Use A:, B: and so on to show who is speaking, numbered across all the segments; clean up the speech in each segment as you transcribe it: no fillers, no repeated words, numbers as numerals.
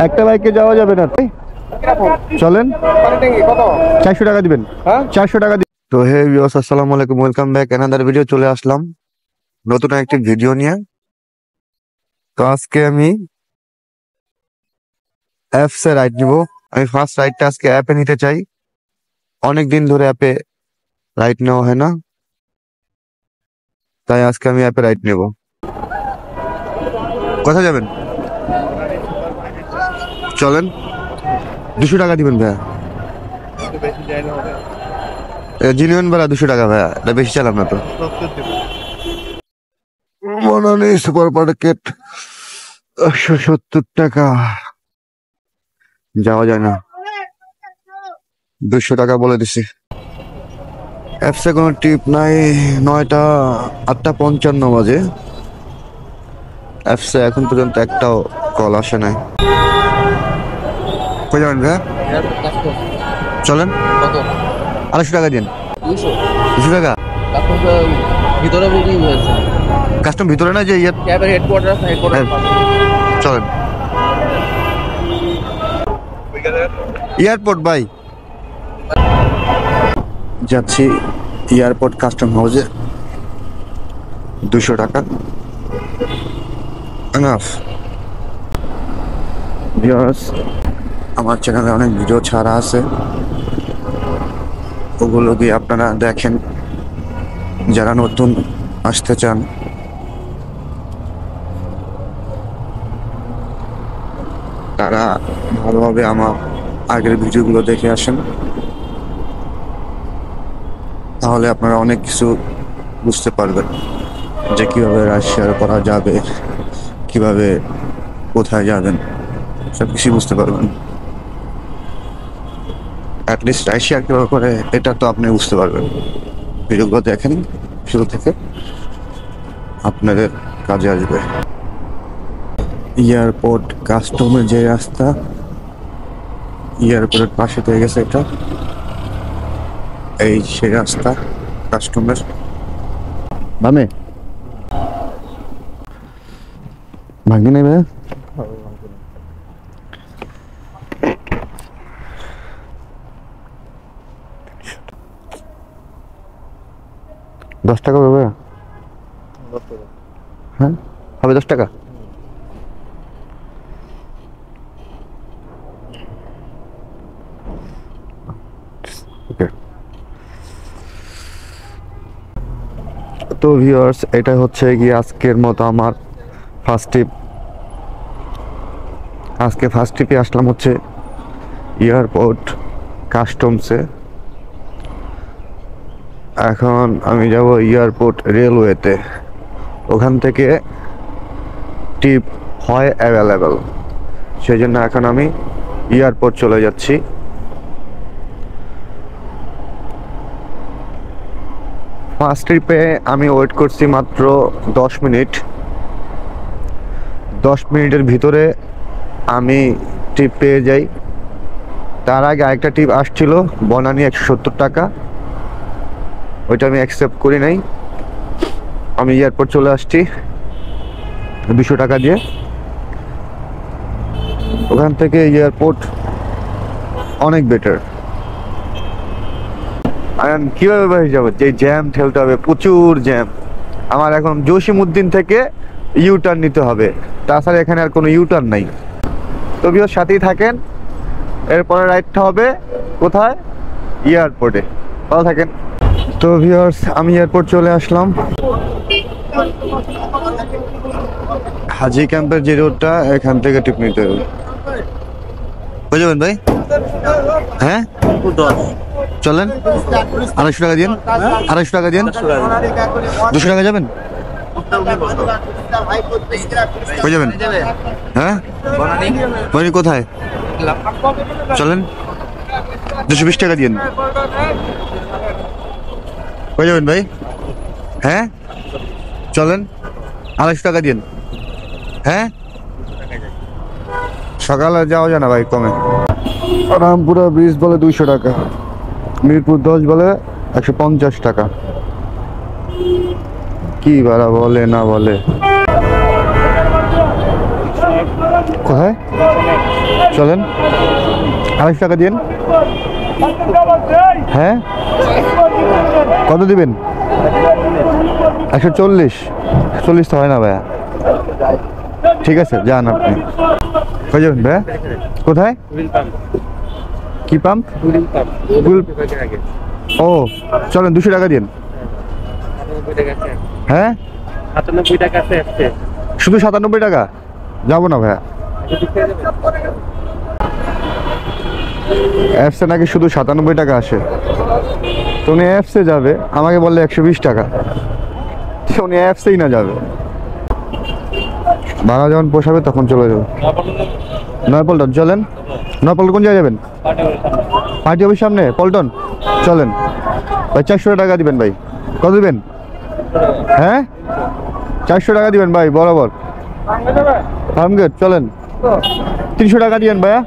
A: একটা বাইকে যাওয়া যাবে না তাই চলেন 400 টাকা দিবেন 400 টাকা। তো হে ভিউয়ার্স, আসসালামু আলাইকুম, ওয়েলকাম ব্যাক অ্যানাদার ভিডিও। চলে আসলাম নতুন একটি ভিডিও নিয়ে। তো আজকে আমি অ্যাপসে রাইড নিব। আমি ফার্স্ট রাইডটা আজকে অ্যাপে নিতে চাই। অনেক দিন ধরে অ্যাপে রাইড নেওয়া হয় না, তাই আজকে আমি অ্যাপে রাইড নেব। কোথায় যাবেন? চলেন 200 টাকা দিবেন ভাইয়া। জিনিয়ন বেলা 200 টাকা ভাইয়া, এটা বেশি চালাম না তো। মনানি সুপার মার্কেট 170 টাকা, যাওয়া যায় না। 200 টাকা বলে দিছি। অ্যাপসে কোনো টিপ নাই। 8:55 বাজে। অ্যাপসে এখন পর্যন্ত একটাও কল আসে নাই। কই যাবেন ভাইয়া? চলেন 250 টাকা দিন। 200 টাকা
B: ভিতরে বুকিং হয়েছে।
A: কাস্টম ভিতরে না যে
B: ক্যাবের হেডকোয়ার্টার আছে, হেডকোয়ার্টার
A: চলেন। এয়ারপোর্ট ভাই, যাচ্ছি এয়ারপোর্ট কাস্টম হাউসে। 200 টাকা এনাফ। ভিউয়ার্স, আমার চ্যানেলে অনেক ভিডিও ছাড়া আছে, ওগুলো দিয়ে আপনারা দেখেন। যারা নতুন আসতে চান তারা ভালোভাবে আমার আগের ভিডিওগুলো দেখে আসেন, তাহলে আপনারা অনেক কিছু বুঝতে পারবেন যে কিভাবে রাইড শেয়ার করা যাবে, কিভাবে কোথায় যাবেন, সব কিছু বুঝতে পারবেন। অ্যাটলিস্ট রাইড শেয়ার কীভাবে করে এটা তো আপনি বুঝতে পারবেন। ভিডিওগুলো দেখেন শুরু থেকে, আপনাদের কাজে আসবে। এয়ারপোর্ট কাস্টমের যে রাস্তা, এয়ারপোর্টের পাশে পেয়ে গেছে এটা, এই সেই রাস্তা কাস্টমের বামে। ভাঙি নেই ভাই? $10 হবে? হ্যাঁ হবে 10 টাকা। ওকে। তো ভিউয়ার্স, এটা হচ্ছে কি আজকের মতো আমার ফার্স্ট ট্রিপ। আজকে ফার্স্ট ট্রিপে আসলাম হচ্ছে এয়ারপোর্ট কাস্টমসে। এখন আমি যাব এয়ারপোর্ট রেলওয়েতে, ওখান থেকে টিপ হয় অ্যাভেলেবেল, সেই জন্য এখন আমি এয়ারপোর্ট চলে যাচ্ছি। ফার্স্ট ট্রিপে আমি ওয়েট করছি মাত্র 10 মিনিট। 10 মিনিটের ভিতরে আমি টিপ পেয়ে যাই। তার আগে আরেকটা টিপ আসছিল বনানী 170 টাকা, ওইটা আমি অ্যাকসেপ্ট করি নাই। আমি এয়ারপোর্ট চলে আসছি 200 টাকা দিয়ে। ওখান থেকে এয়ারপোর্ট অনেক বেটার। কিভাবে বাইরে যাবো? যে জ্যাম ঠেলতে হবে, প্রচুর জ্যাম। আমার এখন জসিমউদ্দিন থেকে ইউটার্ন নিতে হবে, তাছাড়া এখানে আর কোনো ইউটার্ন নাই। তো ভিউয়ার্স সাথেই থাকেন। এরপরে রাইডটা হবে কোথায়? এয়ারপোর্টে। ভালো থাকেন। তো ভিউয়ার্স, আমি এয়ারপোর্ট চলে আসলাম। হাজি ক্যাম্পের যে রোডটা, এখান থেকে টিপ নিতে হবে। হয়ে যাবেন ভাই? হ্যাঁ চলেন 250 টাকা দিন। 250 টাকা দিন। 200 টাকা যাবেন? হয়ে যাবেন? হ্যাঁ বনি কোথায়? চলেন 220 টাকা দিন। হয়ে যাবেন ভাই? হ্যাঁ চলেন 250 টাকা দিন। হ্যাঁ সকালে যাওয়া যায় না ভাই কমে। রামপুরা ব্রিজ বলে 200 টাকা, মিরপুর 10 বলে 150 টাকা। কি ভাড়া বলে না বলে। কোথায় চলেন 250 টাকা দিন। হ্যাঁ কত দিবেন? 140। 40 তো হয় না ভাইয়া। ঠিক আছে যান আপনি। কই যাবেন ভাইয়া? কোথায়? কি পাম্প? ও চলেন 200 টাকা দিন। হ্যাঁ
B: 97 টাকা আছে।
A: শুধু 97 টাকা? যাবো না ভাইয়া। অ্যাপসে নাকি শুধু 97 টাকা আসে। তো উনি অ্যাপসে যাবে, আমাকে বললে 120 টাকা। উনি অ্যাপসেই না যাবে, ভাড়া যখন পোষাবে তখন চলে যাবে। নয়পল্টন চলেন। নয়পল্টন কোন জায়গায় যাবেন? পার্টি অফিস সামনে পল্টন। চলেন ভাই 400 টাকা দিবেন ভাই। কত দিবেন? হ্যাঁ 400 টাকা দিবেন ভাই বরাবর। ফার্মগেট চলেন 300 টাকা দিবেন ভাইয়া।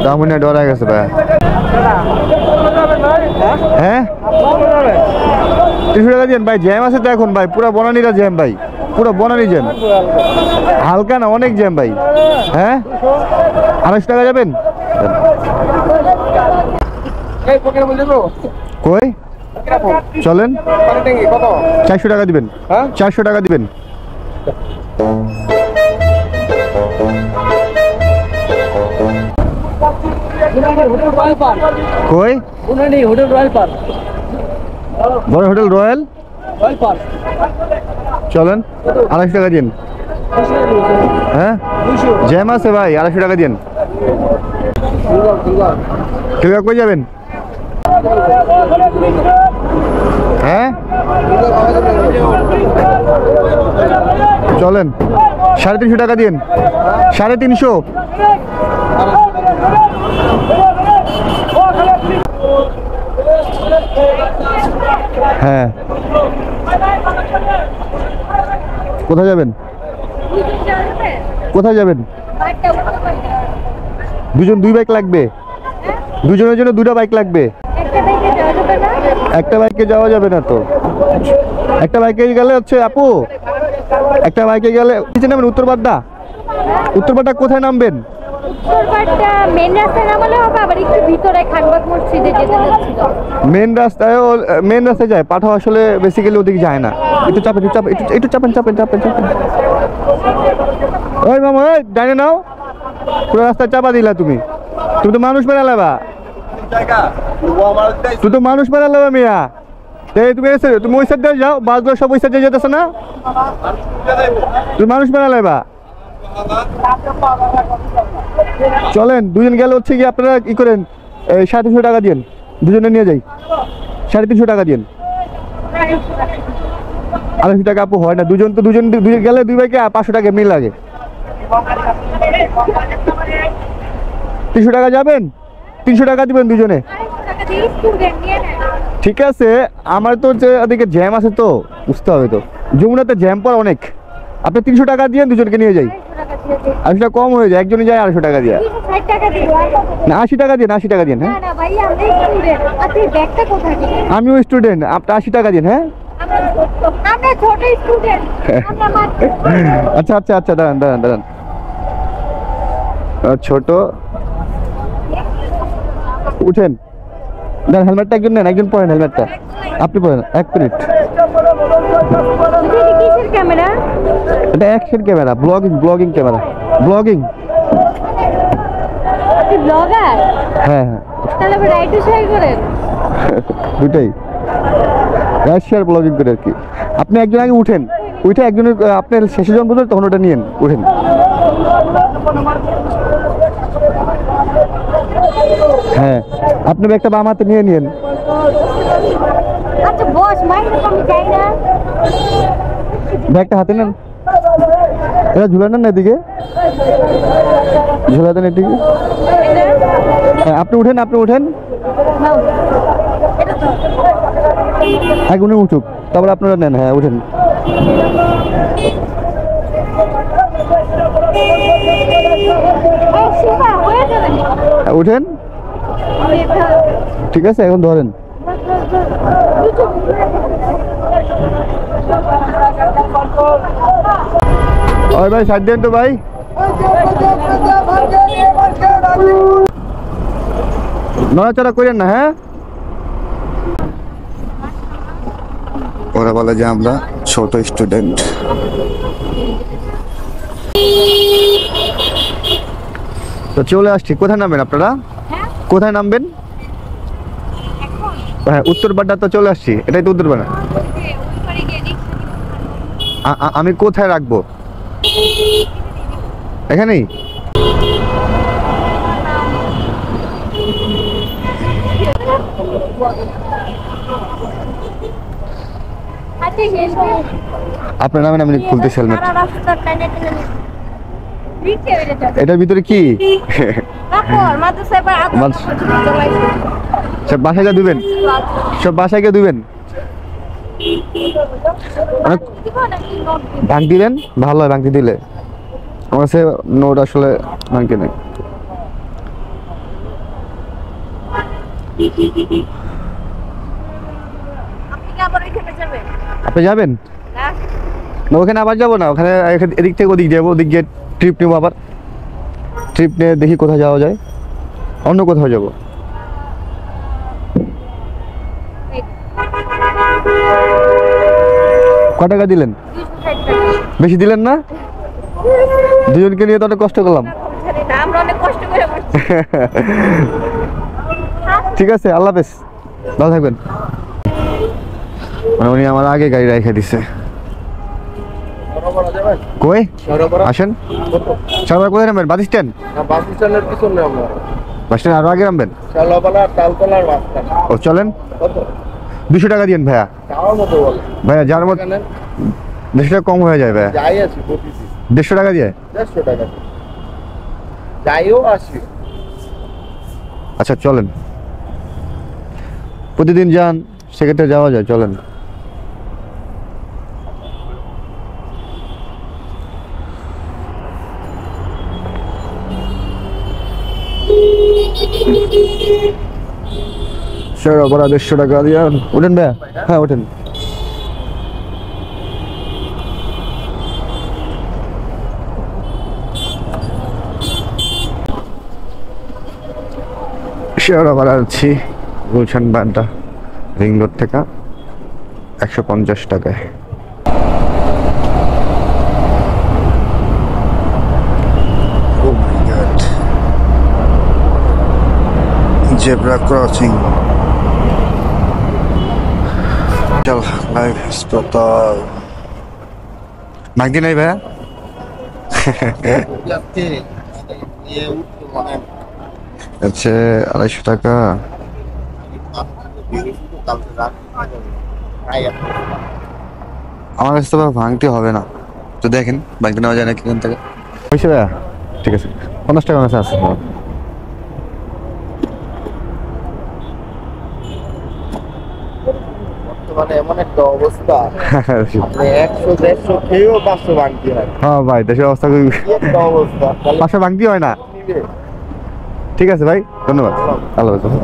A: দামুনিয়া ডরা গেছে ভাইয়া। হ্যাঁ 300 টাকা দিবেন ভাই। জ্যাম আছে তো এখন ভাই, পুরো বনানীরা জ্যাম ভাই, পুরো বনানী জ্যাম। হালকা না অনেক জ্যাম ভাই। হ্যাঁ 250 টাকা যাবেন? কই চলেন 400 টাকা দিবেন। 400 টাকা দিবেন। কই বড় হোটেল রয়্যাল চলেন 250 টাকা দিন। হ্যাঁ জ্যাম আছে ভাই 250 টাকা দিন। ঠিক আছে কই যাবেন? হ্যাঁ চলেন 350 টাকা দিন। 350। হ্যাঁ কোথায় যাবেন? কোথায় যাবেন? দুজন 2 বাইক লাগবে? দুজনের জন্য 2টা বাইক লাগবে। একটা বাইকে যাওয়া যাবে না তো। একটা বাইকে গেলে হচ্ছে আপু, একটা বাইকে গেলে নিচে নামবেন উত্তরপাড্ডা। উত্তরপাড্ডা কোথায় নামবেন?
C: মেন রাস্তায় নামালে হবে, আবার একটু ভিতরে খানবাগ মসজিদে যেতে যাচ্ছিল।
A: মেন রাস্তায় যায় পাঠাও, আসলে বেসিক্যালি ওদিকে যায় না। একটু চাপেন একটু চাপেন। ওই মামা ওই ডাইনে নাও, পুরো রাস্তায় চাপা দিলা তুমি। তুমি তো মানুষ মেরা লেবা, তুই তো মানুষ মেরা লেবা মিয়া। তুমি ওই সাইড দিয়ে যাও, বাসগুলো সব ওই সাইড দিয়ে যেতেছে না, তুমি মানুষ মেরা লেবা। চলেন দুজন গেলে হচ্ছে কি আপনারা কি করেন 350 টাকা দিন, দুজনে নিয়ে যাই। 350 টাকা দিন। 250 টাকা আপু হয় না, দুজন গেলে 2 বাইকে 500 টাকা এমনি লাগে। 300 টাকা যাবেন? 300 টাকা দিবেন দুজনে। ঠিক আছে, আমার তো ওদিকে জ্যাম আছে তো, বুঝতে হবে তো। যমুনাতে জ্যাম পড়ে অনেক। আপনি 300 টাকা দিয়ে দুজনকে নিয়ে যাই। 80 টাকা কম হয়ে যায়, একজনই যায় 250 টাকা দিয়ে। না 80 টাকা দিন, 80 টাকা দিন। হ্যাঁ আমিও স্টুডেন্ট, আপনি 80 টাকা দিন। হ্যাঁ আচ্ছা দাঁড়ান। ছোট উঠেন, দেন হেলমেটটা একজন নেন, একজন পরেন হেলমেটটা। আপনি পরেন, 1 মিনিট।
C: ক্যামেরা
A: এটা action camera, blogging camera, blogging.
C: Blogger?
A: হ্যাঁ
C: তাহলে রাইড শেয়ার করেন।
A: দুটাই রাইড শেয়ার ব্লগিং করে আর কি। আপনি একজন আগে উঠেন, উঠে একজনের আপনার শেষে জন বুঝলেন তখন ওটা নিয়েন, উঠেন। হ্যাঁ আপনি একটা বাম হাতে নিয়ে নিন।
C: আচ্ছা বস মাইন্ড আমি যাই না,
A: ব্যাগটা হাতে নেন। এটা ঝুলান না এদিকে, ঝুলা দেন এদিকে। হ্যাঁ আপনি উঠেন আগে উনি উঠুক, তারপরে আপনারা নেন। হ্যাঁ উঠেন। উঠেন, ঠিক আছে এখন ধরেন। ওই ভাই সাইড দেন তো ভাই। নড়াচড়া করেন না, হ্যাঁ। ওরা বলে যে আমরা ছোট স্টুডেন্ট। তো চলে আসছি। কোথায় নামবেন আপনারা? কোথায় নামবেন? হ্যাঁ, উত্তরপাড়া তো চলে আসছি। এটাই তো উত্তরপাড়া। আমি কোথায় রাখবো? এখানেই। আপনার নামে আমি খুলতেছি হেলমেট। এটার ভিতরে কি? সব বাসায় গিয়ে দিবেন, সব বাসায় গিয়ে দিবেন। ভাঙতি দেন, ভালো হয় ভাঙতি দিলে। আমার কাছে নোট আসলে ভাঙতি নেই। আপনি যাবেন না? ওখানে আবার যাবো না, ওখানে এদিক থেকে ওদিক যাবো, ওদিক গিয়ে ট্রিপ নেবো। আবার ট্রিপ নিয়ে দেখি কোথায় যাওয়া যায়, অন্য কোথাও যাবো। কত টাকা দিলেন? বেশি দিলেন না? দুজনকে নিয়ে তো অনেক কষ্ট করলাম। ঠিক আছে, আল্লাহ হাফেজ, ভালো থাকবেন। উনি আমার আগে গাড়ি রেখে দিছে। কই আসেন? সবাই কোথায় নামবেন? Bus stand?
B: বাস স্ট্যান্ডের পিছনে আমরা।
A: বাস স্ট্যান্ড আরো আগে নামবেন?
B: শালবালা তালতলার রাস্তা।
A: ও চলেন। 200 টাকা দিন ভাইয়া।
B: যাওয়ার মতো বলে
A: ভাইয়া যার মতো 150 টাকা কম হয়ে যায় ভাইয়া।
B: যাই আছি প্রতিদিন
A: 150 টাকা দিয়ে।
B: 150 টাকা যাইও আসি।
A: আচ্ছা চলেন, প্রতিদিন যান, সেক্ষেত্রে যাওয়া যায়। চলেন। স্যার আবার 150 টাকা দিয়ে ওঠেন ভাইয়া। হ্যাঁ ওঠেন। শেয়ার বাড়াচ্ছি গুলশান বাড্ডা রিং রোড থেকে 150 টাকায়। Oh my God. Zebra crossing. চল লাইভ হাসপাতাল। মাগদি নাই ভাইয়া? আচ্ছা 250 টাকা। আমার কাছে তো ভাঙতে হবে না, তো দেখেন ভাঙতে নেওয়া যায় না কিখান থেকে। হয়েছে ভাইয়া? ঠিক আছে, 50 টাকা কাছে আছে।
B: মানে এমন একটা অবস্থা, 100-150 খেয়েও 500 ভাঙতি হয়।
A: হ্যাঁ ভাই, দেশের অবস্থা
B: কি একটা অবস্থা।
A: 500 ভাঙতি হয় না। ঠিক আছে ভাই, ধন্যবাদ, আল্লাহ হাফেজ।